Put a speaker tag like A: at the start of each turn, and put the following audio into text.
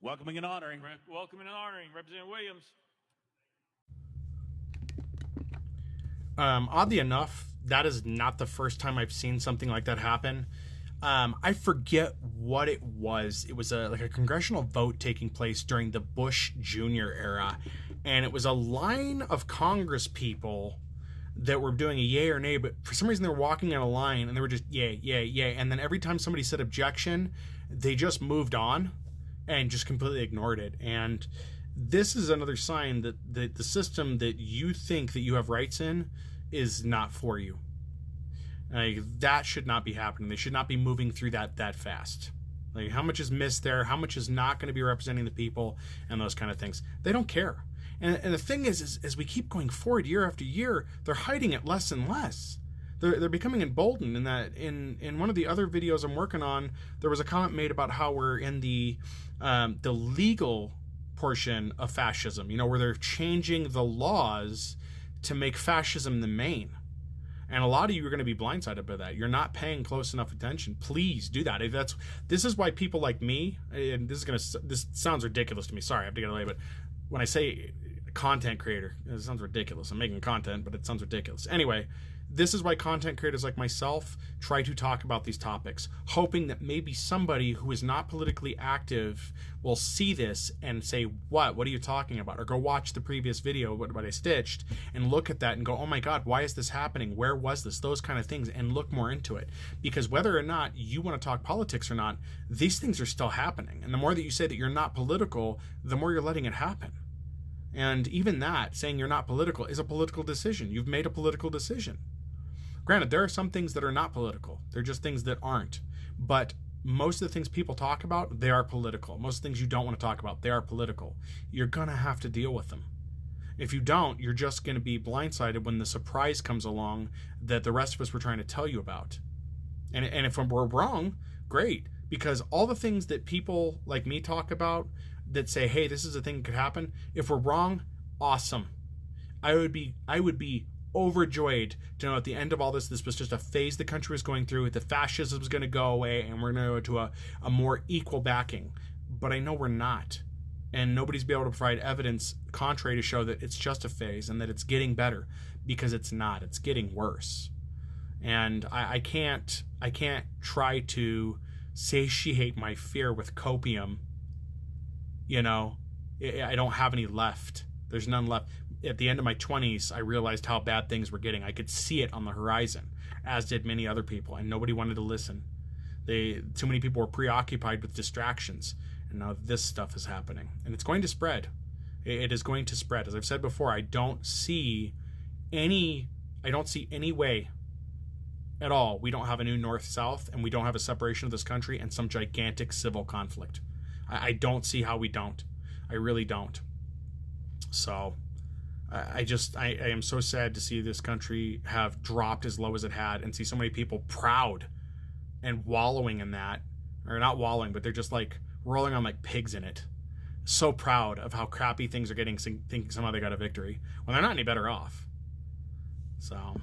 A: Welcoming and honoring.
B: Welcoming and honoring Representative Williams.
C: Oddly enough, that is not the first time I've seen something like that happen. I forget what it was. It was like a congressional vote taking place during the Bush Jr. era, and it was a line of Congress people that were doing a yay or nay, but for some reason they were walking in a line and they were just yay, yay, yay, and then every time somebody said objection, they just moved on and just completely ignored it. And this is another sign that the system that you think that you have rights in is not for you. Like, that should not be happening. They should not be moving through that fast. Like, how much is missed there? How much is not going to be representing the people? And those kind of things. They don't care. And the thing is as we keep going forward year after year, they're hiding it less and less. They're becoming emboldened. In that, in one of the other videos I'm working on, there was a comment made about how we're in the legal portion of fascism. You know, where they're changing the laws to make fascism the main. And a lot of you are going to be blindsided by that. You're not paying close enough attention. Please do that. This is why people like me, and this sounds ridiculous to me. Sorry, I have to get away, but when I say content creator, it sounds ridiculous. I'm making content, but it sounds ridiculous. Anyway, this is why content creators like myself try to talk about these topics, hoping that maybe somebody who is not politically active will see this and say, what are you talking about? Or go watch the previous video, what I stitched, and look at that and go, oh my God, why is this happening? Where was this? Those kind of things, and look more into it. Because whether or not you want to talk politics or not, these things are still happening. And the more that you say that you're not political, the more you're letting it happen. And even that, saying you're not political, is a political decision. You've made a political decision. Granted, there are some things that are not political. They're just things that aren't. But most of the things people talk about, they are political. Most of the things you don't want to talk about, they are political. You're going to have to deal with them. If you don't, you're just going to be blindsided when the surprise comes along that the rest of us were trying to tell you about. And if we're wrong, great. Because all the things that people like me talk about that say, hey, this is a thing that could happen, if we're wrong, awesome. I would be overjoyed to know at the end of all this was just a phase the country was going through, the fascism was going to go away, and we're going to go to a more equal backing. But I know we're not. And nobody's been able to provide evidence contrary to show that it's just a phase and that it's getting better, because it's not. It's getting worse. And I can't try to satiate my fear with copium. You know, I don't have any left. There's none left. At the end of my 20s, I realized how bad things were getting. I could see it on the horizon, as did many other people, and nobody wanted to listen. Too many people were preoccupied with distractions, and now this stuff is happening. And it's going to spread. It is going to spread. As I've said before, I don't see any way at all we don't have a new North-South, and we don't have a separation of this country and some gigantic civil conflict. I don't see how we don't. I really don't. So I am so sad to see this country have dropped as low as it had, and see so many people proud and wallowing in that. Or not wallowing, but they're just like rolling on like pigs in it. So proud of how crappy things are getting, thinking somehow they got a victory when they're not any better off. So